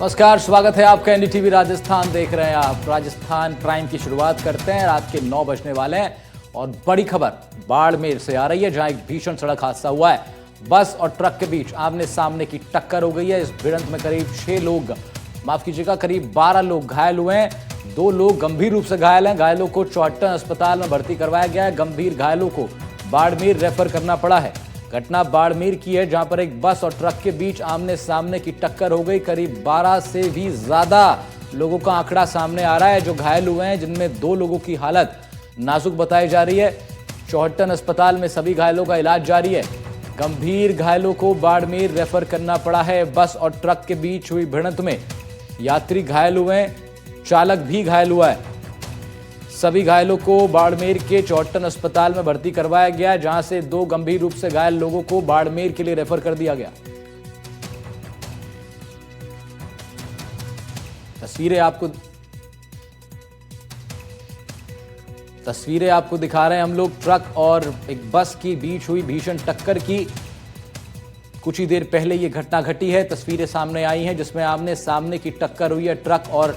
नमस्कार, स्वागत है आपका एनडीटीवी राजस्थान देख रहे हैं आप। राजस्थान प्राइम की शुरुआत करते हैं। रात के 9 बजने वाले हैं और बड़ी खबर बाड़मेर से आ रही है, जहां एक भीषण सड़क हादसा हुआ है। बस और ट्रक के बीच आमने सामने की टक्कर हो गई है। इस भिड़ंत में करीब 6 लोग, माफ कीजिएगा, करीब 12 लोग घायल हुए हैं। 2 लोग गंभीर रूप से घायल हैं। घायलों को चौहट्टन अस्पताल में भर्ती करवाया गया है। गंभीर घायलों को बाड़मेर रेफर करना पड़ा है। घटना बाड़मेर की है, जहां पर एक बस और ट्रक के बीच आमने सामने की टक्कर हो गई। करीब 12 से भी ज्यादा लोगों का आंकड़ा सामने आ रहा है जो घायल हुए हैं, जिनमें 2 लोगों की हालत नाजुक बताई जा रही है। चौहट्टन अस्पताल में सभी घायलों का इलाज जारी है। गंभीर घायलों को बाड़मेर रेफर करना पड़ा है। बस और ट्रक के बीच हुई भिड़ंत में यात्री घायल हुए हैं, चालक भी घायल हुआ है। सभी घायलों को बाड़मेर के चौहट्टन अस्पताल में भर्ती करवाया गया, जहां से 2 गंभीर रूप से घायल लोगों को बाड़मेर के लिए रेफर कर दिया गया। तस्वीरें आपको दिखा रहे हैं हम लोग। ट्रक और एक बस के बीच हुई भीषण टक्कर की कुछ ही देर पहले ये घटना घटी है। तस्वीरें सामने आई हैं जिसमें आमने सामने की टक्कर हुई है ट्रक और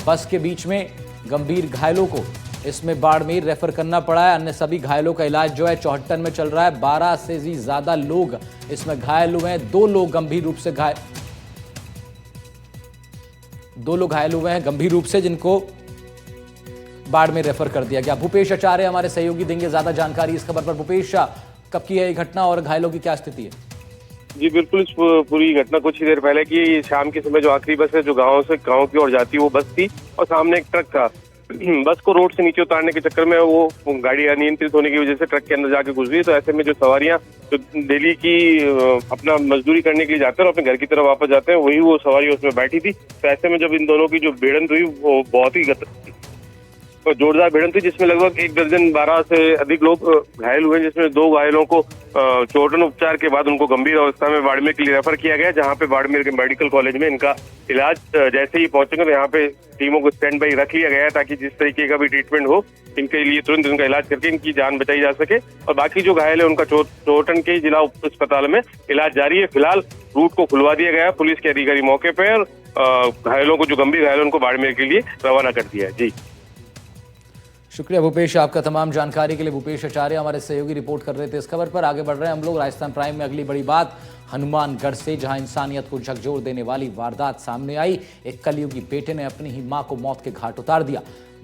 बस के बीच में। गंभीर घायलों को इसमें बाड़मेर रेफर करना पड़ा है। अन्य सभी घायलों का इलाज जो है चौहट्टन में चल रहा है। 12 से भी ज्यादा लोग इसमें घायल हुए हैं। 2 लोग गंभीर रूप से गंभीर रूप से, जिनको बाड़मेर रेफर कर दिया गया। भूपेश आचार्य हमारे सहयोगी देंगे ज्यादा जानकारी इस खबर पर। भूपेश, कब की है ये घटना और घायलों की क्या स्थिति है? जी बिल्कुल, इस पूरी घटना कुछ ही देर पहले की शाम के समय जो आखिरी बस है जो गांव की ओर जाती है वो बस थी और सामने एक ट्रक था। बस को रोड से नीचे उतारने के चक्कर में वो गाड़ी अनियंत्रित होने की वजह से ट्रक के अंदर जाके घुस गई। तो ऐसे में जो सवारियां जो दिल्ली की अपना मजदूरी करने के लिए जाते हैं और अपने घर की तरफ वापस जाते हैं, वही वो सवारी उसमें बैठी थी। तो ऐसे में जब इन दोनों की जो भिड़ंत हुई वो बहुत ही जोरदार भिड़ंत थी, जिसमें लगभग 1 दर्जन 12 से अधिक लोग घायल हुए, जिसमें 2 घायलों को चौहट्टन उपचार के बाद उनको गंभीर अवस्था में बाड़मेर के लिए रेफर किया गया, जहां पे बाड़मेर के मेडिकल कॉलेज में इनका इलाज जैसे ही पहुंचेंगे तो यहाँ पे टीमों को स्टैंड बाई रख लिया गया है, ताकि जिस तरीके का भी ट्रीटमेंट हो इनके लिए तुरंत इनका इलाज करके इनकी जान बचाई जा सके। और बाकी जो घायल है उनका चौहट्टन के जिला अस्पताल में इलाज जारी है। फिलहाल रूट को खुलवा दिया गया, पुलिस के अधिकारी मौके पर घायलों को, जो गंभीर घायल उनको बाड़मेर के लिए रवाना कर दिया है। जी शुक्रिया भूपेश आपका तमाम जानकारी के लिए। भूपेश आचार्य हमारे सहयोगी रिपोर्ट कर रहे थे इस खबर पर। आगे बढ़ रहे हैं हम लोग राजस्थान प्राइम में। अगली बड़ी बात हनुमानगढ़ से, जहां इंसानियत को झकझोर देने वाली वारदात सामने आई। एक कलयुगी बेटे ने अपनी ही मां को मौत के घाट उतार दिया।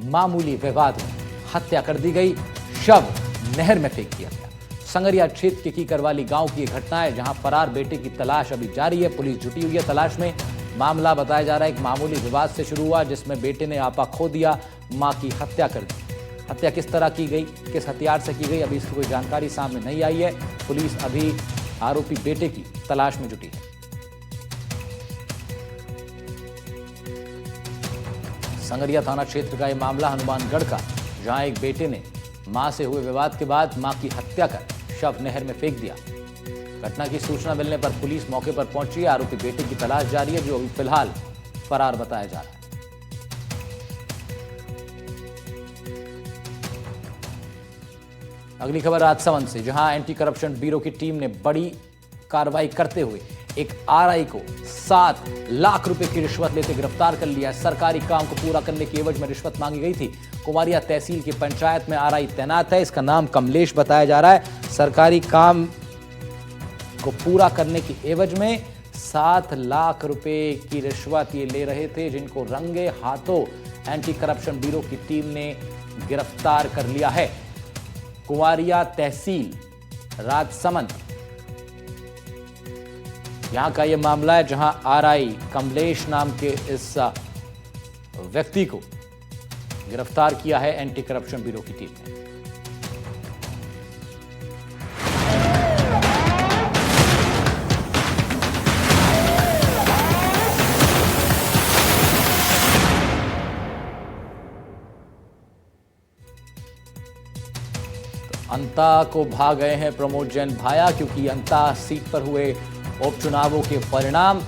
मामूली विवाद में हत्या कर दी गई, शव नहर में फेंक दिया गया। संगरिया क्षेत्र के कीकरवाली गांव की यह घटना है, जहां फरार बेटे की तलाश अभी जारी है। पुलिस जुटी हुई है तलाश में। मामला बताया जा रहा है एक मामूली विवाद से शुरू हुआ, जिसमें बेटे ने आपा खो दिया, मां की हत्या कर दी। हत्या किस तरह की गई, किस हथियार से की गई, अभी इसकी कोई जानकारी सामने नहीं आई है। पुलिस अभी आरोपी बेटे की तलाश में जुटी है। संगरिया थाना क्षेत्र का यह मामला हनुमानगढ़ का, जहां एक बेटे ने मां से हुए विवाद के बाद मां की हत्या कर शव नहर में फेंक दिया। घटना की सूचना मिलने पर पुलिस मौके पर पहुंची है। आरोपी बेटे की तलाश जारी है, जो अभी फिलहाल फरार बताया जा रहा है। अगली खबर राजसमंद से, जहां एंटी करप्शन ब्यूरो की टीम ने बड़ी कार्रवाई करते हुए एक आरआई को 7 लाख रुपए की रिश्वत लेते गिरफ्तार कर लिया। सरकारी काम को पूरा करने की एवज में रिश्वत मांगी गई थी। कुमारिया तहसील की पंचायत में आरआई तैनात है। इसका नाम कमलेश बताया जा रहा है। सरकारी काम को पूरा करने की एवज में 7 लाख रुपए की रिश्वत ये ले रहे थे, जिनको रंगे हाथों एंटी करप्शन ब्यूरो की टीम ने गिरफ्तार कर लिया है। कुमारिया तहसील राजसमंद यहां का यह मामला है, जहां आरआई कमलेश नाम के इस व्यक्ति को गिरफ्तार किया है एंटी करप्शन ब्यूरो की टीम ने। अंता को भा गए हैं प्रमोद जैन भाया, क्योंकि अंता सीट पर हुए उपचुनावों के परिणाम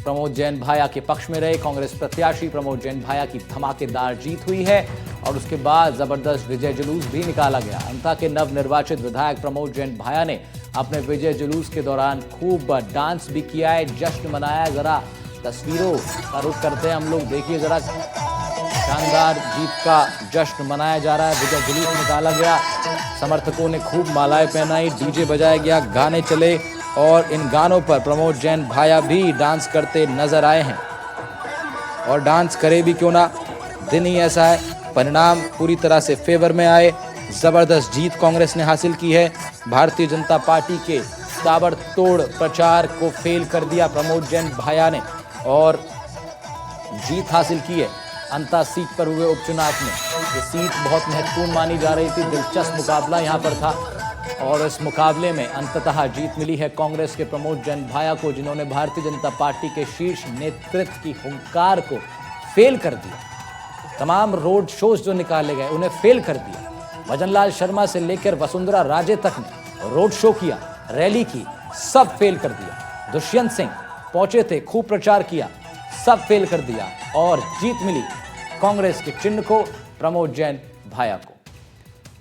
प्रमोद जैन भाया के पक्ष में रहे। कांग्रेस प्रत्याशी प्रमोद जैन भाया की धमाकेदार जीत हुई है और उसके बाद जबरदस्त विजय जुलूस भी निकाला गया। अंता के नवनिर्वाचित विधायक प्रमोद जैन भाया ने अपने विजय जुलूस के दौरान खूब डांस भी किया है, जश्न मनाया। जरा तस्वीरों का रुख करते हैं हम लोग। देखिए जरा, शानदार जीत का जश्न मनाया जा रहा है, विजय जुलूस निकाला गया, समर्थकों ने खूब मालाएं पहनाई, डीजे बजाया गया, गाने चले और इन गानों पर प्रमोद जैन भाया भी डांस करते नजर आए हैं। और डांस करे भी क्यों ना, दिन ही ऐसा है। परिणाम पूरी तरह से फेवर में आए, जबरदस्त जीत कांग्रेस ने हासिल की है। भारतीय जनता पार्टी के ताबड़तोड़ प्रचार को फेल कर दिया प्रमोद जैन भाया ने और जीत हासिल की है अंता सीट पर हुए उपचुनाव में। ये सीट बहुत महत्वपूर्ण मानी जा रही थी, दिलचस्प मुकाबला यहाँ पर था और इस मुकाबले में अंततः जीत मिली है कांग्रेस के प्रमोद जैन भाया को, जिन्होंने भारतीय जनता पार्टी के शीर्ष नेतृत्व की हुंकार को फेल कर दिया। तमाम रोड शोज जो निकाले गए उन्हें फेल कर दिया। भजनलाल शर्मा से लेकर वसुंधरा राजे तक ने रोड शो किया, रैली की, सब फेल कर दिया। दुष्यंत सिंह पहुंचे थे, खूब प्रचार किया, सब फेल कर दिया और जीत मिली कांग्रेस के चिन्ह को, प्रमोद जैन भाया को।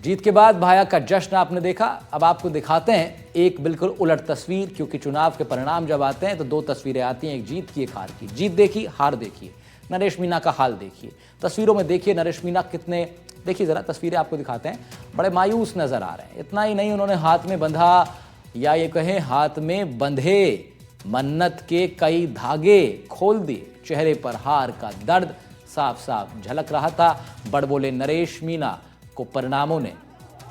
जीत के बाद भाया का जश्न आपने देखा। अब आपको दिखाते हैं एक बिल्कुल उलट तस्वीर, क्योंकि चुनाव के परिणाम जब आते हैं तो दो तस्वीरें आती हैं, एक जीत की, एक हार की। जीत देखी, हार देखिए। नरेश मीना का हाल देखिए, तस्वीरों में देखिए नरेश मीना कितने, देखिए जरा तस्वीरें आपको दिखाते हैं, बड़े मायूस नजर आ रहे हैं। इतना ही नहीं, उन्होंने हाथ में बंधा, या ये कहें हाथ में बंधे मन्नत के कई धागे खोल दिए। चेहरे पर हार का दर्द साफ साफ झलक रहा था। बड़बोले नरेश मीना को परिणामों ने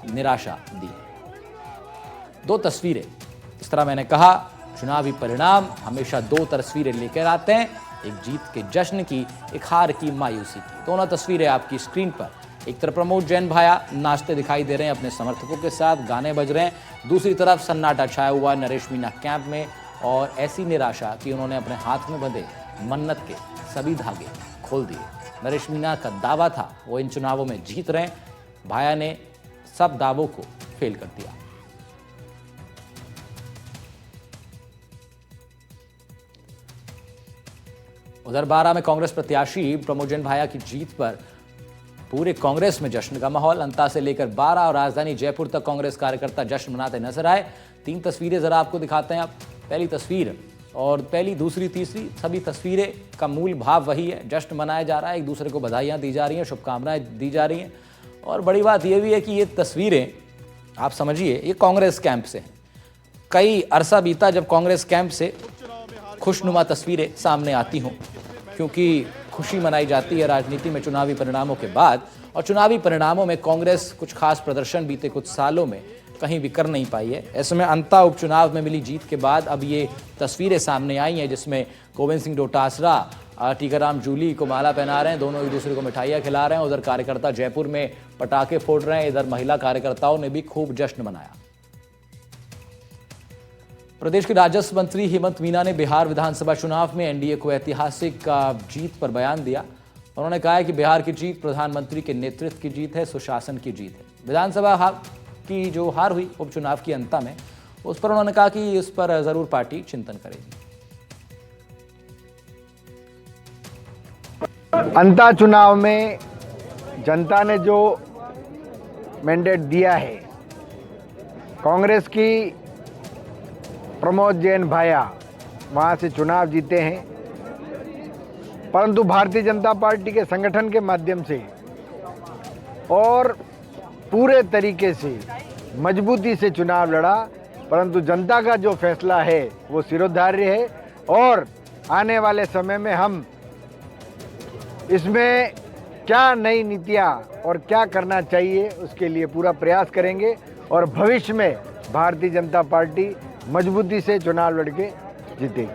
निराशा दी। दो तस्वीरें, इस तरह मैंने कहा, चुनावी परिणाम हमेशा दो तस्वीरें लेकर आते हैं, एक जीत के जश्न की, एक हार की मायूसी की। दोनों तस्वीरें आपकी स्क्रीन पर। एक तरफ प्रमोद जैन भाया नाचते दिखाई दे रहे हैं अपने समर्थकों के साथ, गाने बज रहे हैं, दूसरी तरफ सन्नाटा छाया हुआ नरेश मीना कैंप में और ऐसी निराशा कि उन्होंने अपने हाथ में बंधे मन्नत के सभी धागे खोल दिए। नरेश मीना का दावा था वो इन चुनावों में जीत रहे हैं, भाया ने सब दावों को फेल कर दिया। उधर बारां में कांग्रेस प्रत्याशी प्रमोद जैन भाया की जीत पर पूरे कांग्रेस में जश्न का माहौल। अंता से लेकर बारां और राजधानी जयपुर तक कांग्रेस कार्यकर्ता जश्न मनाते नजर आए। तीन तस्वीरें जरा आपको दिखाते हैं। आप पहली तस्वीर और पहली, दूसरी, तीसरी, सभी तस्वीरें का मूल भाव वही है, जश्न मनाया जा रहा है, एक दूसरे को बधाइयां दी जा रही हैं, शुभकामनाएं दी जा रही हैं। और बड़ी बात यह भी है कि ये तस्वीरें आप समझिए ये कांग्रेस कैंप से हैं। कई अरसा बीता जब कांग्रेस कैंप से खुशनुमा तस्वीरें सामने आती हों, क्योंकि खुशी मनाई जाती है राजनीति में चुनावी परिणामों के बाद, और चुनावी परिणामों में कांग्रेस कुछ खास प्रदर्शन बीते कुछ सालों में कहीं भी कर नहीं पाई है। ऐसे में अंता उपचुनाव में मिली जीत के बाद अब ये तस्वीरें सामने आई हैं, जिसमें गोविंद सिंह डोटासरा टीकाराम जूली को माला पहना रहे हैं, दोनों एक दूसरे को मिठाइयाँ खिला रहे हैं। उधर कार्यकर्ता जयपुर में पटाखे फोड़ रहे हैं, इधर महिला कार्यकर्ताओं ने भी खूब जश्न मनाया। प्रदेश के राजस्व मंत्री हेमंत मीना ने बिहार विधानसभा चुनाव में एनडीए को ऐतिहासिक जीत पर बयान दिया। उन्होंने कहा है कि बिहार की जीत प्रधानमंत्री के नेतृत्व की जीत है, सुशासन की जीत है। विधानसभा की जो हार हुई उपचुनाव की अंता में, उस पर उन्होंने कहा कि इस पर जरूर पार्टी चिंतन करेगी। अंता चुनाव में जनता ने जो मैंडेट दिया है, कांग्रेस की प्रमोद जैन भाया वहाँ से चुनाव जीते हैं, परंतु भारतीय जनता पार्टी के संगठन के माध्यम से और पूरे तरीके से मजबूती से चुनाव लड़ा, परंतु जनता का जो फैसला है वो सिरोधार्य है और आने वाले समय में हम इसमें क्या नई नीतियाँ और क्या करना चाहिए उसके लिए पूरा प्रयास करेंगे और भविष्य में भारतीय जनता पार्टी मजबूती से चुनाव लड़के जीतेगी।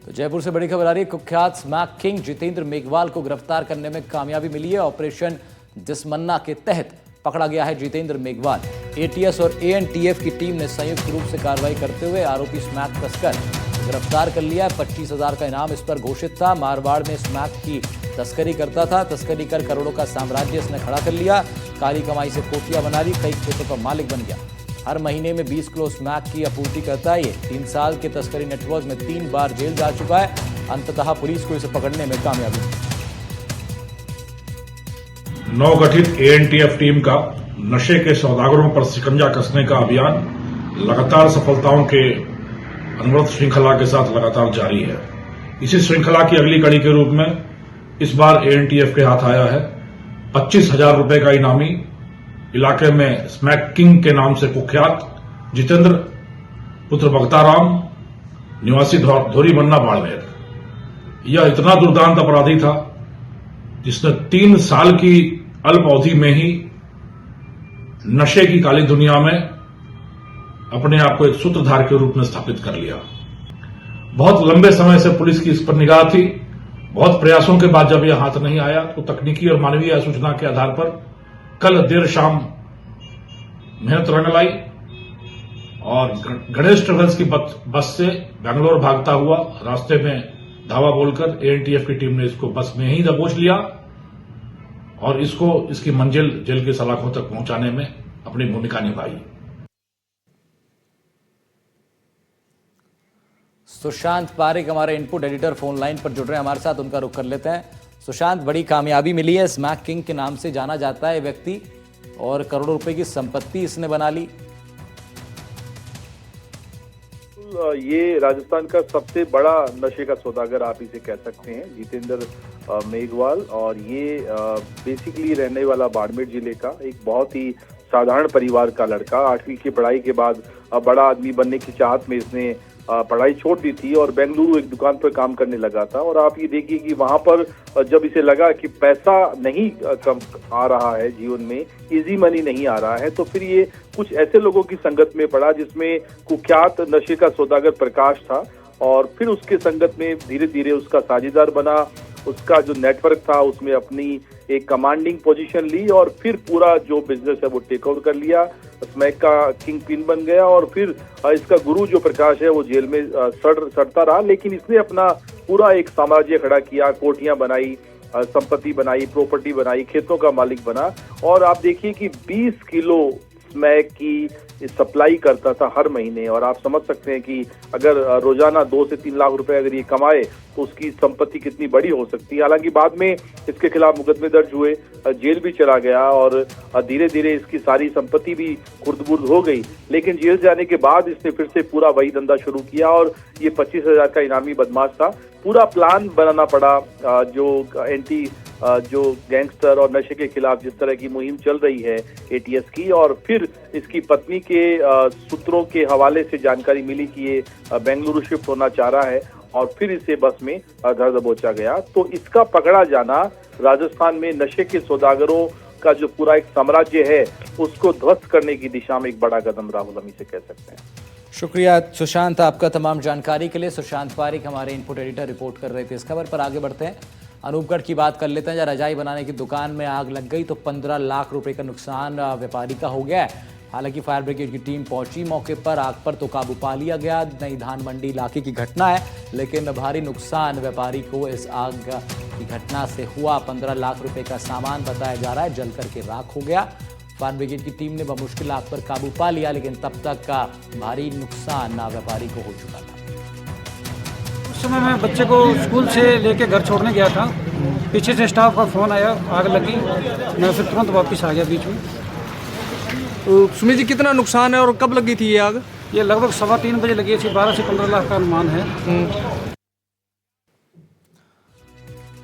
तो जयपुर से बड़ी खबर आ रही है, कुख्यात स्मैक किंग जितेंद्र मेघवाल को गिरफ्तार करने में कामयाबी मिली है। ऑपरेशन दिसमन्ना के तहत पकड़ा गया है जितेंद्र मेघवाल। एटीएस और एएनटीएफ की टीम ने संयुक्त रूप से कार्रवाई करते हुए आरोपी स्मैक तस्कर गिरफ्तार कर लिया। 25,000 का इनाम इस पर घोषित था। मारवाड़ में स्मैक की तस्करी करता था, तस्करी कर करोड़ों का साम्राज्य इसने खड़ा कर लिया। काली कमाई से कोठियां बना ली, कई खेतों का मालिक बन गया। हर महीने में 20 किलो स्मैक की आपूर्ति करता है। ये 3 साल के तस्करी नेटवर्क में 3 बार जेल जा चुका है। अंततः पुलिस को इसे पकड़ने में कामयाबी मिली। नवगठित एएनटीएफ टीम का नशे के सौदागरों पर शिकंजा कसने का अभियान लगातार सफलताओं के अनवरत श्रृंखला के साथ लगातार जारी है। इसी श्रृंखला की अगली कड़ी के रूप में इस बार एएनटीएफ के हाथ आया है 25,000 रुपए का इनामी इलाके में स्मैक किंग के नाम से कुख्यात जितेंद्र पुत्र बख्ताराम निवासी धोरी बन्ना बाड़मेर। यह इतना दुर्दांत अपराधी था जिसने 3 साल की अल्प अवधि में ही नशे की काली दुनिया में अपने आप को एक सूत्रधार के रूप में स्थापित कर लिया। बहुत लंबे समय से पुलिस की इस पर निगाह थी। बहुत प्रयासों के बाद जब यह हाथ नहीं आया तो तकनीकी और मानवीय सूचना के आधार पर कल देर शाम मेहनत रंग लाई और गणेश ट्रेवल्स की बस से बेंगलोर भागता हुआ रास्ते में धावा बोलकर एएनटीएफ की टीम ने इसको बस में ही दबोच लिया और इसको इसकी मंजिल जेल की सलाखों तक पहुंचाने में अपनी भूमिका निभाई। सुशांत पारिक हमारे इनपुट एडिटर फोन लाइन पर जुड़ रहे हैं हमारे साथ, उनका रुख कर लेते हैं। सुशांत, बड़ी कामयाबी मिली है, स्मैक किंग के नाम से जाना जाता है व्यक्ति और करोड़ों रुपए की संपत्ति इसने बना ली। ये राजस्थान का सबसे बड़ा नशे का सौदागर आप इसे कह सकते हैं, जितेंद्र मेघवाल। और ये बेसिकली रहने वाला बाड़मेर जिले का एक बहुत ही साधारण परिवार का लड़का। 8वीं की पढ़ाई के बाद बड़ा आदमी बनने की चाहत में इसने पढ़ाई छोड़ दी थी और बेंगलुरु एक दुकान पर काम करने लगा था। और आप ये देखिए कि वहां पर जब इसे लगा कि पैसा नहीं कम आ रहा है जीवन में, इजी मनी नहीं आ रहा है, तो फिर ये कुछ ऐसे लोगों की संगत में पड़ा जिसमें कुख्यात नशे का सौदागर प्रकाश था। और फिर उसके संगत में धीरे धीरे उसका साझेदार बना, उसका जो नेटवर्क था उसमें अपनी एक कमांडिंग पोजीशन ली और फिर पूरा जो बिजनेस है वो टेक ओवर कर लिया, स्मैक का किंग पिन बन गया। और फिर इसका गुरु जो प्रकाश है वो जेल में सड़ता रहा, लेकिन इसने अपना पूरा एक साम्राज्य खड़ा किया, कोठियां बनाई, संपत्ति बनाई, प्रॉपर्टी बनाई, खेतों का मालिक बना। और आप देखिए कि 20 किलो स्मैक की सप्लाई करता था हर महीने। और आप समझ सकते हैं कि अगर रोजाना 2 से 3 लाख रुपए अगर ये कमाए तो उसकी संपत्ति कितनी बड़ी हो सकती है। हालांकि बाद में इसके खिलाफ मुकदमे दर्ज हुए, जेल भी चला गया और धीरे धीरे इसकी सारी संपत्ति भी खुर्द-बुर्द हो गई। लेकिन जेल जाने के बाद इसने फिर से पूरा वही धंधा शुरू किया और ये 25,000 का इनामी बदमाश था। पूरा प्लान बनाना पड़ा, जो गैंगस्टर और नशे के खिलाफ जिस तरह की मुहिम चल रही है एटीएस की। और फिर इसकी पत्नी के सूत्रों के हवाले से जानकारी मिली कि ये बेंगलुरु शिफ्ट होना चाह रहा है और फिर इसे बस में धर दबोचा गया। तो इसका पकड़ा जाना राजस्थान में नशे के सौदागरों का जो पूरा एक साम्राज्य है उसको ध्वस्त करने की दिशा में एक बड़ा कदम राहुल हम इसे कह सकते हैं। शुक्रिया सुशांत आपका तमाम जानकारी के लिए। सुशांत पारिक हमारे इनपुट एडिटर रिपोर्ट कर रहे थे इस खबर पर। आगे बढ़ते हैं, अनूपगढ़ की बात कर लेते हैं। जहाँ रजाई बनाने की दुकान में आग लग गई तो 15 लाख रुपए का नुकसान व्यापारी का हो गया है। हालांकि फायर ब्रिगेड की टीम पहुंची मौके पर, आग पर तो काबू पा लिया गया। नई धान मंडी इलाके की घटना है, लेकिन भारी नुकसान व्यापारी को इस आग की घटना से हुआ। 15 लाख रुपए का सामान बताया जा रहा है जल करके राख हो गया। फायर ब्रिगेड की टीम ने बमुश्किल आग पर काबू पा लिया, लेकिन तब तक का भारी नुकसान व्यापारी को हो चुका था। उस समय मैं बच्चे को स्कूल से लेके घर छोड़ने गया था, पीछे से स्टाफ का फ़ोन आया, आग लगी, मैं फिर तुरंत वापस आ गया बीच में। तो सुमित जी, कितना नुकसान है और कब लगी थी ये आग? ये लगभग 3:15 बजे लगी थी। 12 से 15 लाख का अनुमान है।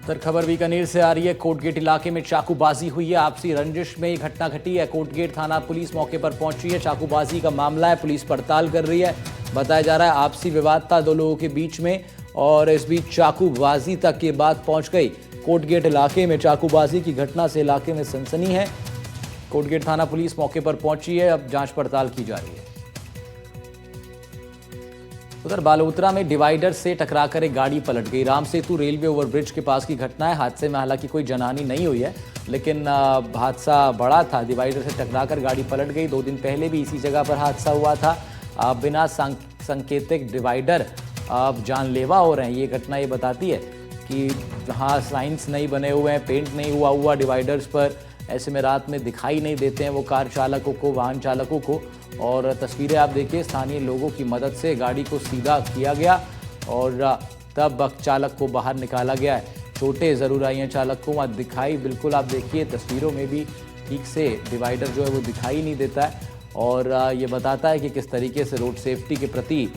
तर खबर बीकानेर से आ रही है। कोटगेट इलाके में चाकूबाजी हुई है, आपसी रंजिश में ये घटना घटी है। कोटगेट थाना पुलिस मौके पर पहुंची है। चाकूबाजी का मामला है, पुलिस पड़ताल कर रही है। बताया जा रहा है आपसी विवाद था 2 लोगों के बीच में और इस बीच चाकूबाजी तक ये बात पहुंच गई। कोटगेट इलाके में चाकूबाजी की घटना से इलाके में सनसनी है। कोटगेट थाना पुलिस मौके पर पहुंची है, अब जांच पड़ताल की जा रही है। उधर बालोतरा में डिवाइडर से टकराकर एक गाड़ी पलट गई। राम सेतु रेलवे ओवरब्रिज के पास की घटना है। हादसे में हालांकि कोई जनहानि नहीं हुई है, लेकिन हादसा बड़ा था। डिवाइडर से टकराकर गाड़ी पलट गई। 2 दिन पहले भी इसी जगह पर हादसा हुआ था। बिना संकेतिक डिवाइडर अब जानलेवा हो रहे हैं। ये घटना ये बताती है कि जहाँ साइंस नहीं बने हुए हैं, पेंट नहीं हुआ डिवाइडर्स पर, ऐसे में रात में दिखाई नहीं देते हैं वो कार चालकों को, वाहन चालकों को। और तस्वीरें आप देखिए, स्थानीय लोगों की मदद से गाड़ी को सीधा किया गया और तब चालक को बाहर निकाला गया है। चोटें ज़रूर आई हैं चालक को, वहाँ दिखाई बिल्कुल आप देखिए तस्वीरों में भी ठीक से डिवाइडर जो है वो दिखाई नहीं देता है। और ये बताता है कि किस तरीके से रोड सेफ्टी के प्रति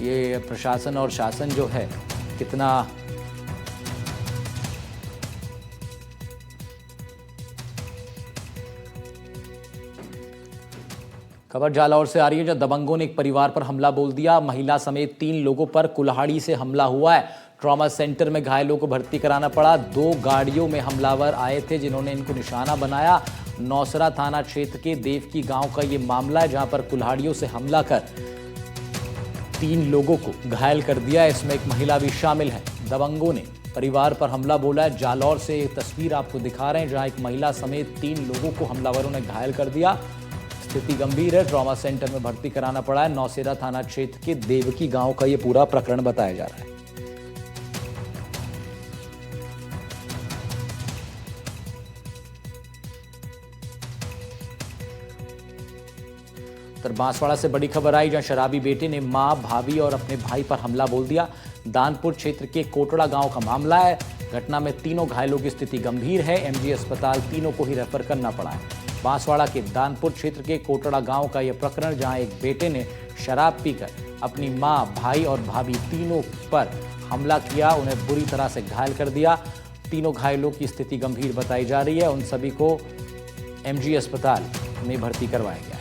ये प्रशासन और शासन जो है कितना खबर जालौर से आ रही है, जहां दबंगों ने एक परिवार पर हमला बोल दिया। महिला समेत 3 लोगों पर कुल्हाड़ी से हमला हुआ है। ट्रॉमा सेंटर में घायलों को भर्ती कराना पड़ा। 2 गाड़ियों में हमलावर आए थे जिन्होंने इनको निशाना बनाया। नौसरा थाना क्षेत्र के देवकी गांव का ये मामला है, जहां पर कुल्हाड़ियों से हमला कर 3 लोगों को घायल कर दिया। इसमें एक महिला भी शामिल है। दबंगों ने परिवार पर हमला बोला है। जालौर से एक तस्वीर आपको दिखा रहे हैं, जहां एक महिला समेत 3 लोगों को हमलावरों ने घायल कर दिया। स्थिति गंभीर है। ट्रॉमा सेंटर में भर्ती कराना पड़ा है। नौसेरा थाना क्षेत्र के देवकी गांव का यह पूरा प्रकरण बताया जा रहा है। तर बांसवाड़ा से बड़ी खबर आई, जहां शराबी बेटे ने मां, भाभी और अपने भाई पर हमला बोल दिया। दानपुर क्षेत्र के कोटड़ा गांव का मामला है। घटना में तीनों घायलों की स्थिति गंभीर है। एमजी अस्पताल तीनों को ही रेफर करना पड़ा है। बांसवाड़ा के दानपुर क्षेत्र के कोटड़ा गांव का यह प्रकरण, जहां एक बेटे ने शराब पीकर अपनी मां, भाई और भाभी तीनों पर हमला किया, उन्हें बुरी तरह से घायल कर दिया। तीनों घायलों की स्थिति गंभीर बताई जा रही है। उन सभी को एमजी अस्पताल में भर्ती करवाया गया है।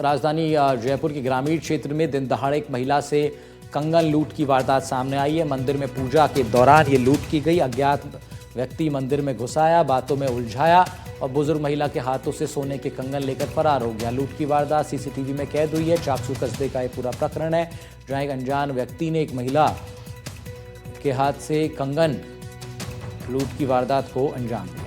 राजधानी जयपुर के ग्रामीण क्षेत्र में दिन दहाड़े एक महिला से कंगन लूट की वारदात सामने आई है। मंदिर में पूजा के दौरान ये लूट की गई। अज्ञात व्यक्ति मंदिर में घुसाया, बातों में उलझाया और बुजुर्ग महिला के हाथों से सोने के कंगन लेकर फरार हो गया। लूट की वारदात सीसीटीवी में कैद हुई है। चाकसू कस्बे का यह पूरा प्रकरण है, जहां एक अनजान व्यक्ति ने एक महिला के हाथ से कंगन लूट की वारदात को अंजाम दिया।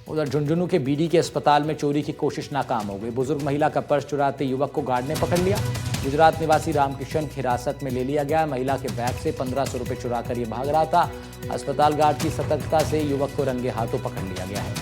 उधर झुंझुनू के बीडी के अस्पताल में चोरी की कोशिश नाकाम हो गई। बुजुर्ग महिला का पर्स चुराते युवक को गार्ड ने पकड़ लिया। गुजरात निवासी रामकिशन हिरासत में ले लिया गया। महिला के बैग से 1500 रुपए चुराकर ये भाग रहा था। अस्पताल गार्ड की सतर्कता से युवक को रंगे हाथों पकड़ लिया गया है।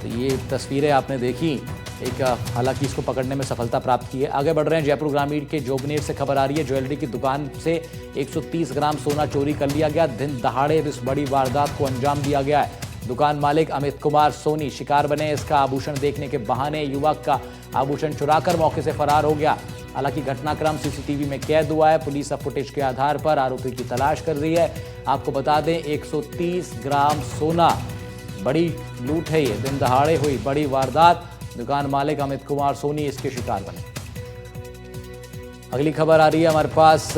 तो ये तस्वीरें आपने देखी, एक हालांकि इसको पकड़ने में सफलता प्राप्त की है। आगे बढ़ रहे हैं, जयपुर ग्रामीण के जोबनेर से खबर आ रही है। ज्वेलरी की दुकान से 130 ग्राम सोना चोरी कर लिया गया। दिन दहाड़े इस बड़ी वारदात को अंजाम दिया गया है। दुकान मालिक अमित कुमार सोनी शिकार बने। इसका आभूषण देखने के बहाने युवक का आभूषण चुराकर मौके से फरार हो गया। हालांकि घटनाक्रम सीसीटीवी में कैद हुआ है। पुलिस अब फुटेज के आधार पर आरोपी की तलाश कर रही है। आपको बता दें, 130 ग्राम सोना, बड़ी लूट है ये। दिन दहाड़े हुई बड़ी वारदात। दुकान मालिक अमित कुमार सोनी इसके शिकार बने। अगली खबर आ रही है हमारे पास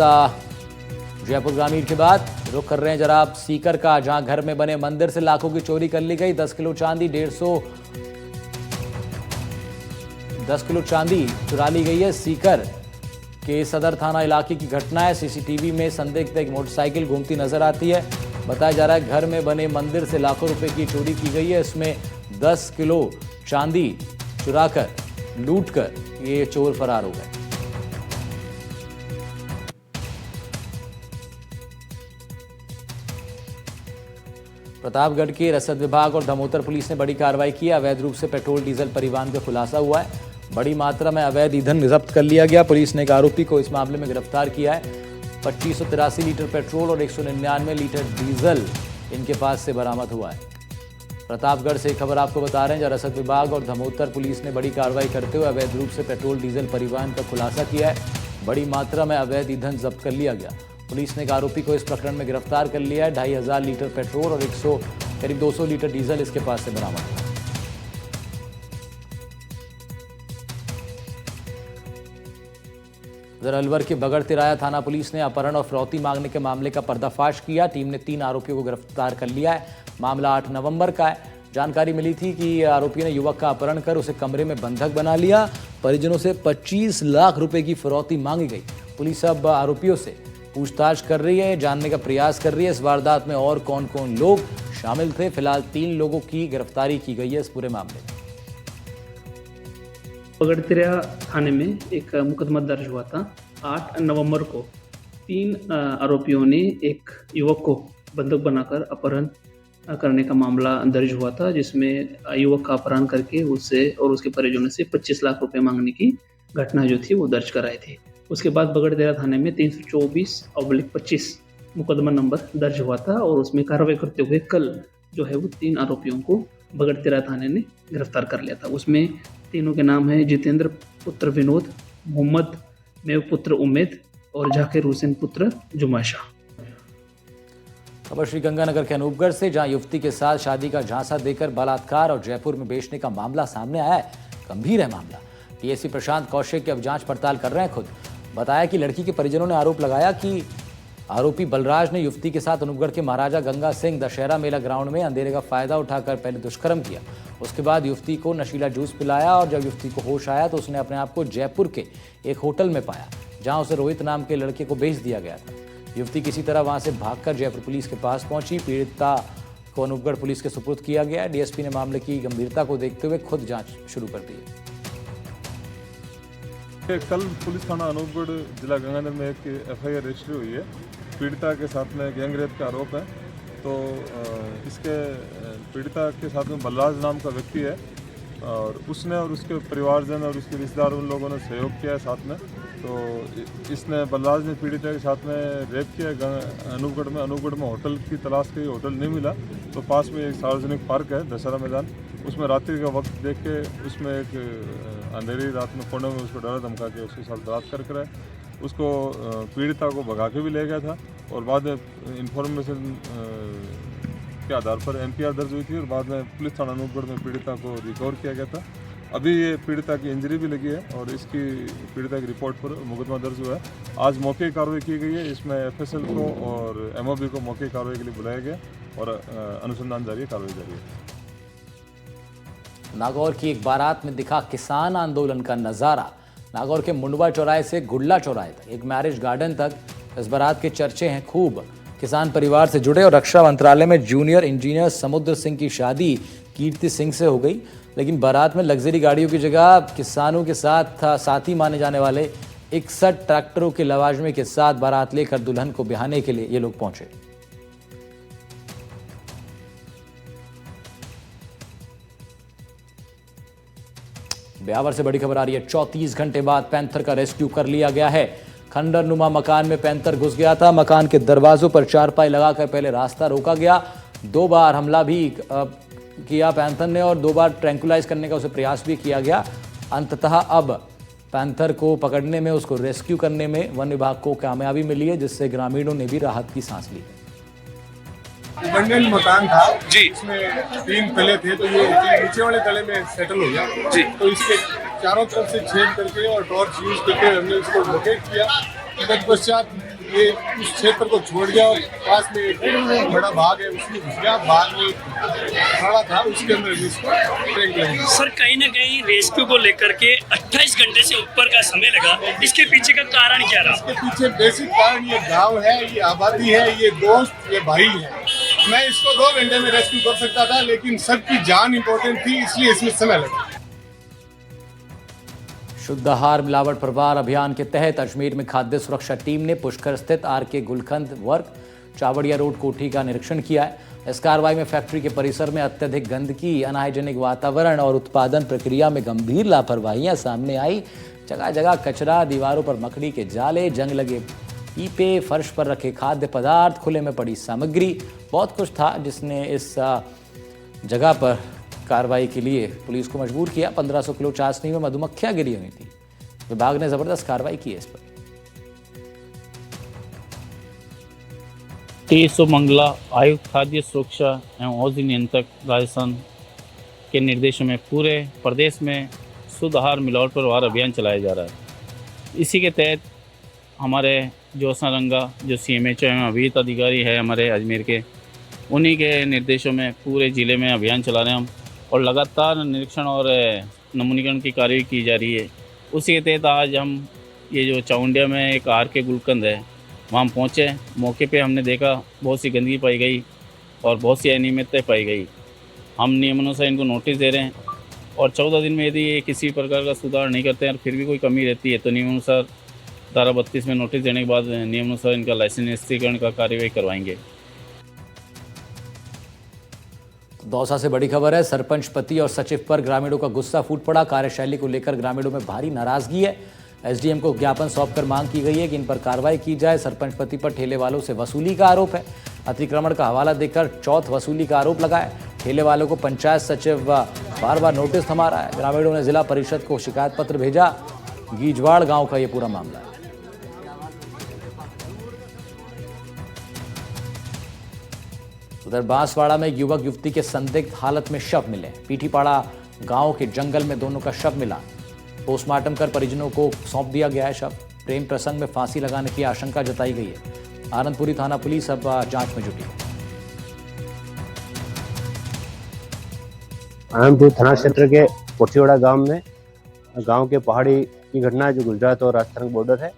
जयपुर ग्रामीण के बाद। रुक कर रहे हैं जरा आप सीकर का, जहां घर में बने मंदिर से लाखों की चोरी कर ली गई। 10 किलो चांदी, 10 किलो चांदी चुरा ली गई है। सीकर के सदर थाना इलाके की घटना है। सीसीटीवी में संदिग्ध एक मोटरसाइकिल घूमती नजर आती है। बताया जा रहा है घर में बने मंदिर से लाखों रुपए की चोरी की गई है। इसमें 10 किलो चांदी चुराकर, लूटकर ये चोर फरार हो गए। प्रतापगढ़ के रसद विभाग और दमोतर पुलिस ने बड़ी कार्रवाई की। अवैध रूप से पेट्रोल डीजल परिवहन का खुलासा हुआ है। बड़ी मात्रा में अवैध ईंधन जब्त कर लिया गया। पुलिस ने एक आरोपी को इस मामले में गिरफ्तार किया है। 2583 लीटर पेट्रोल और 199 लीटर डीजल इनके पास से बरामद हुआ है। प्रतापगढ़ से खबर आपको बता रहे हैं, जहां रसद विभाग और दमोतर पुलिस ने बड़ी कार्रवाई करते हुए अवैध रूप से पेट्रोल डीजल परिवहन का खुलासा किया है। बड़ी मात्रा में अवैध ईंधन जब्त कर लिया गया। पुलिस ने एक आरोपी को इस प्रकरण में गिरफ्तार कर लिया है। 2500 लीटर पेट्रोल और करीब 200 लीटर डीजल इसके पास से बरामद हुआ। उधर अलवर के बगड़ तिराया थाना पुलिस ने अपहरण और फिरौती मांगने के मामले का पर्दाफाश किया। टीम ने 3 आरोपियों को गिरफ्तार कर लिया है। मामला 8 नवंबर का है। जानकारी मिली थी कि आरोपी ने युवक का अपहरण कर उसे कमरे में बंधक बना लिया। परिजनों से 25 लाख रुपए की फिरौती मांगी गई। पुलिस अब आरोपियों से पूछताछ कर रही है, जानने का प्रयास कर रही है इस वारदात में और कौन कौन लोग शामिल थे। फिलहाल 3 लोगों की गिरफ्तारी की गई है इस पूरे मामले में। बगड़तिरा थाने में एक मुकदमा दर्ज हुआ था। 8 नवंबर को 3 आरोपियों ने एक युवक को बंधक बनाकर अपहरण करने का मामला दर्ज हुआ था, जिसमें युवक का अपहरण करके उससे और उसके परिजनों से 25 लाख रुपए मांगने की घटना जो थी वो दर्ज कराई थी। उसके बाद बगड़तिरा थाने में 324/25 मुकदमा नंबर दर्ज हुआ था और उसमें कार्रवाई करते हुए कल जो है वो 3 आरोपियों को बगड़तेरा थाने ने गिरफ्तार कर लिया था। उसमें तीनों के नाम हैं जितेंद्र पुत्र विनोद, मोहम्मद मेव पुत्र उम्मेद और जाकिर हुसैन पुत्र जुमाशा। खबर श्रीगंगानगर के अनूपगढ़ से, जहां युवती के साथ शादी का झांसा देकर बलात्कार और जयपुर में बेचने का मामला सामने आया है। गंभीर है मामला। डीएसपी प्रशांत कौशिक की अब जांच पड़ताल कर रहे हैं। खुद बताया कि लड़की के परिजनों ने आरोप लगाया कि आरोपी बलराज ने युवती के साथ अनूपगढ़ के महाराजा गंगा सिंह दशहरा मेला ग्राउंड में अंधेरे का फायदा उठाकर पहले दुष्कर्म किया। उसके बाद युवती को नशीला जूस पिलाया और जब युवती को होश आया तो उसने अपने आप को जयपुर के एक होटल में पाया, जहां उसे रोहित नाम के लड़के को बेच दिया गया था। युवती किसी तरह वहां से भागकर जयपुर पुलिस के पास पहुंची। पीड़िता को अनूपगढ़ पुलिस के सुपुर्द किया गया। डीएसपी ने मामले की गंभीरता को देखते हुए खुद जांच शुरू कर दी है। कल पुलिस थाना अनूपगढ़ जिला गंगानगर में एक एफआईआर रजिस्टर हुई है। पीड़िता के साथ में गैंग रेप का आरोप है। तो इसके पीड़िता के साथ में बलराज नाम का व्यक्ति है और उसने और उसके परिवारजन और उसके रिश्तेदार उन लोगों ने सहयोग किया है साथ में। तो इसने बलराज ने पीड़िता के साथ में रेप किया अनूपगढ़ में होटल की तलाश की, होटल नहीं मिला तो पास में एक सार्वजनिक पार्क है दशहरा मैदान, उसमें रात्रि का वक्त देख के उसमें एक अंधेरी रात में कोने में उसको डरा धमका के उसके साथ बलात्कार कराए। उसको पीड़िता को भगा के भी ले गया था और बाद में इंफॉर्मेशन के आधार पर एनपीआर दर्ज हुई थी और बाद में पुलिस थाना अनूपगढ़ में पीड़िता को रिकवर किया गया था। अभी ये पीड़िता की इंजरी भी लगी है और इसकी पीड़िता की रिपोर्ट पर मुकदमा दर्ज हुआ है। आज मौके की कार्रवाई की गई है। इसमें एफएसएल को और एमओबी को मौके की कार्रवाई के लिए बुलाया गया और अनुसंधान जारी है, कार्रवाई जारी है। नागौर की एक बारात में दिखा किसान आंदोलन का नजारा। नागौर के मुंडवा चौराहे से गुडला चौराहे तक, एक मैरिज गार्डन तक इस बारात के चर्चे हैं खूब। किसान परिवार से जुड़े और रक्षा मंत्रालय में जूनियर इंजीनियर समुद्र सिंह की शादी कीर्ति सिंह से हो गई, लेकिन बारात में लग्जरी गाड़ियों की जगह किसानों के साथी माने जाने वाले 61 ट्रैक्टरों के लवाजमे के साथ बारात लेकर दुल्हन को ब्याहने के लिए ये लोग पहुंचे। ब्यावर से बड़ी खबर आ रही है। 34 घंटे बाद पैंथर का रेस्क्यू कर लिया गया है। खंडर नुमा मकान में पैंथर घुस गया था। मकान के दरवाजों पर चारपाई लगाकर पहले रास्ता रोका गया, 2 बार हमला भी किया पैंथर ने और 2 बार ट्रैंकुलाइज करने का उसे प्रयास भी किया गया। अंततः अब पैंथर को पकड़ने में, उसको रेस्क्यू करने में वन विभाग को कामयाबी मिली है, जिससे ग्रामीणों ने भी राहत की सांस ली। अबंडन मकान था जी, इसमें 3 तले थे तो ये नीचे वाले तले में सेटल हो गया जी। तो इसके चारों तरफ से छेद करके और टॉर्च यूज करके हमने इसको लोकेट किया। तत्पश्चात ये उस क्षेत्र को छोड़ गया और पास में एक बड़ा बाग है उसमें घुस गया। बाग में खड़ा था, उसके अंदर इसको ट्रैंक लगा। सर कहीं ना कहीं रेस्क्यू को लेकर के 28 घंटे से ऊपर का समय लगा, इसके पीछे का कारण क्या रहा? इसके पीछे बेसिक कारण ये गाँव है, ये आबादी है, ये दोस्त, ये भाई है। मैं इसको 2 घंटे में रेस्क्यू कर सकता था, लेकिन सबकी जान इंपॉर्टेंट थी, इसलिए इसमें समय लगा। शुद्ध आहार मिलावट प्रवार अभियान के तहत अजमेर में खाद्य सुरक्षा टीम ने पुष्कर स्थित आरके गुलकंद वर्क चावड़िया रोड कोठी का निरीक्षण किया है। इस कार्रवाई में फैक्ट्री के परिसर में अत्यधिक गंदगी, अनाहाइजेनिक वातावरण और उत्पादन प्रक्रिया में गंभीर लापरवाहियां सामने आई। जगह जगह कचरा, दीवारों पर मकड़ी के जाले, जंग लगे पीपे, फर्श पर रखे खाद्य पदार्थ, खुले में पड़ी सामग्री, बहुत कुछ था जिसने इस जगह पर कार्रवाई के लिए पुलिस को मजबूर किया। 1500 किलो चाशनी में मधुमक्खियां गिरी हुई थी। विभाग ने जबरदस्त कार्रवाई की है इस पर। TSO मंगला आयुक्त खाद्य सुरक्षा एवं औषधि नियंत्रक राजस्थान के निर्देशों में पूरे प्रदेश में शुद्ध आहार मिलावट प्रवार अभियान चलाया जा रहा है। इसी के तहत हमारे ज्योत्सना रंगा जो CMHO एवं अभिहित अधिकारी है हमारे अजमेर के, उन्हीं के निर्देशों में पूरे ज़िले में अभियान चला रहे हैं हम और लगातार निरीक्षण और नमूनीकरण की कार्रवाई की जा रही है। उसी के तहत आज हम ये जो चाउंडिया में एक आरके गुलकंद है वहाँ पहुँचे। मौके पे हमने देखा बहुत सी गंदगी पाई गई और बहुत सी अनियमितताएं पाई गई। हम नियमानुसार इनको नोटिस दे रहे हैं और 14 दिन में यदि ये किसी प्रकार का सुधार नहीं करते हैं और फिर भी कोई कमी रहती है तो नियमानुसार धारा 32 में नोटिस देने के बाद नियमानुसार इनका लाइसेंस निरस्तीकरण का कार्रवाई करवाएंगे। दौसा से बड़ी खबर है। सरपंच पति और सचिव पर ग्रामीणों का गुस्सा फूट पड़ा। कार्यशैली को लेकर ग्रामीणों में भारी नाराजगी है। एसडीएम को ज्ञापन सौंपकर मांग की गई है कि इन पर कार्रवाई की जाए। सरपंच पति पर ठेले वालों से वसूली का आरोप है। अतिक्रमण का हवाला देकर चौथ वसूली का आरोप लगाया। ठेले वालों को पंचायत सचिव बार बार नोटिस थमा रहा है। ग्रामीणों ने जिला परिषद को शिकायत पत्र भेजा। गीजवाड़ गांव का ये पूरा मामला है। उधर बांसवाड़ा में युवक युवती के संदिग्ध हालत में शव मिले। पीठीपाड़ा गांव के जंगल में दोनों का शव मिला। पोस्टमार्टम कर परिजनों को सौंप दिया गया है शव। प्रेम प्रसंग में फांसी लगाने की आशंका जताई गई है। आनंदपुरी थाना पुलिस अब जांच में जुटी है। आनंदपुर थाना क्षेत्र के कोठीवाड़ा गांव में गांव के पहाड़ी की घटना है, जो गुजरात और राजस्थान का बॉर्डर है।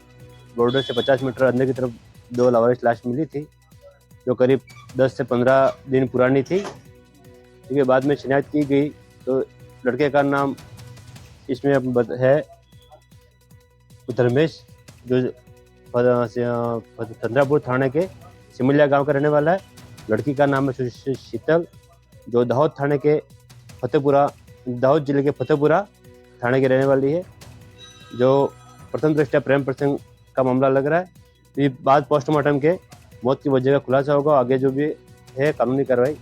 बॉर्डर से 50 मीटर अंदर की तरफ 2 लावारिस लाश मिली थी, जो करीब 10 से 15 दिन पुरानी थी। इसके बाद में शिकायत की गई तो लड़के का नाम इसमें है धर्मेश, जो चंद्रापुर थाने के सिमलिया गांव का रहने वाला है। लड़की का नाम है शीतल, जो दाहोद थाने के दाहोद जिले के फतेहपुरा थाने की रहने वाली है। जो प्रथम दृष्टया प्रेम प्रसंग का मामला लग रहा है। ये बाद पोस्टमार्टम के मौत की वजह का खुलासा होगा। आगे जो भी है कानूनी कार्रवाई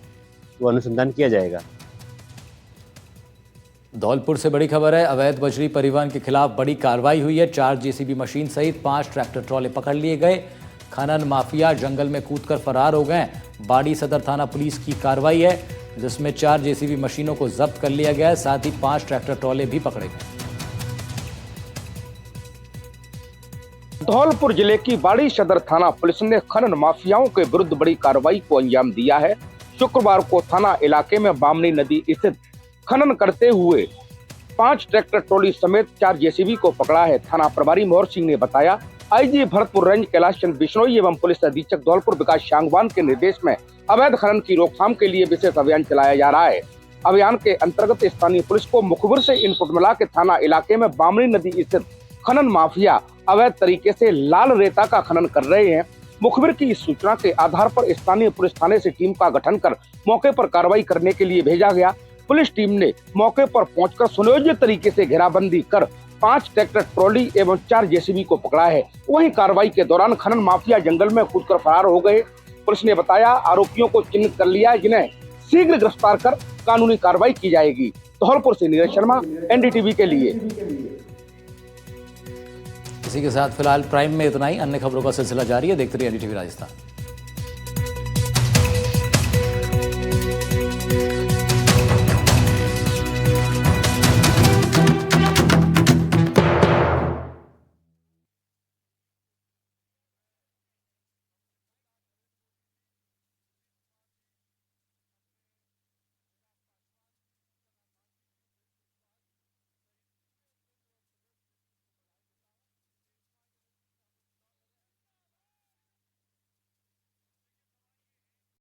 वो अनुसंधान किया जाएगा। धौलपुर से बड़ी खबर है। अवैध बजरी परिवहन के खिलाफ बड़ी कार्रवाई हुई है। 4 जेसीबी मशीन सहित 5 ट्रैक्टर ट्रॉले पकड़ लिए गए। खनन माफिया जंगल में कूदकर फरार हो गए। बाड़ी सदर थाना पुलिस की कार्रवाई है, जिसमें 4 जेसीबी मशीनों को जब्त कर लिया गया है। साथ ही 5 ट्रैक्टर ट्रॉले भी पकड़े गए। धौलपुर जिले की बाड़ी सदर थाना पुलिस ने खनन माफियाओं के विरुद्ध बड़ी कार्रवाई को अंजाम दिया है। शुक्रवार को थाना इलाके में बामनी नदी स्थित खनन करते हुए 5 ट्रैक्टर ट्रॉली समेत 4 जेसीबी को पकड़ा है। थाना प्रभारी मोहर सिंह ने बताया, आईजी भरतपुर रेंज कैलाश चंद्र बिश्नोई एवं पुलिस अधीक्षक धौलपुर विकास शांगवान के निर्देश में अवैध खनन की रोकथाम के लिए विशेष अभियान चलाया जा रहा है। अभियान के अंतर्गत स्थानीय पुलिस को मुखबिर से इनपुट मिला के थाना इलाके में बामनी नदी स्थित खनन माफिया अवैध तरीके से लाल रेता का खनन कर रहे हैं। मुखबिर की इस सूचना के आधार पर स्थानीय पुलिस थाने से टीम का गठन कर मौके पर कार्रवाई करने के लिए भेजा गया। पुलिस टीम ने मौके पर पहुंचकर सुनियोजित तरीके से घेराबंदी कर 5 ट्रैक्टर ट्रॉली एवं 4 जेसीबी को पकड़ा है। वहीं कार्रवाई के दौरान खनन माफिया जंगल में कूदकर फरार हो गए। पुलिस ने बताया, आरोपियों को चिन्हित कर लिया है, जिन्हें शीघ्र गिरफ्तार कर कानूनी कार्रवाई की जाएगी। धौलपुर से नीरज शर्मा, एनडीटीवी के लिए। इसी के साथ फिलहाल प्राइम में इतना ही। अन्य खबरों का सिलसिला जारी है। देखते रहिए एनडीटीवी राजस्थान।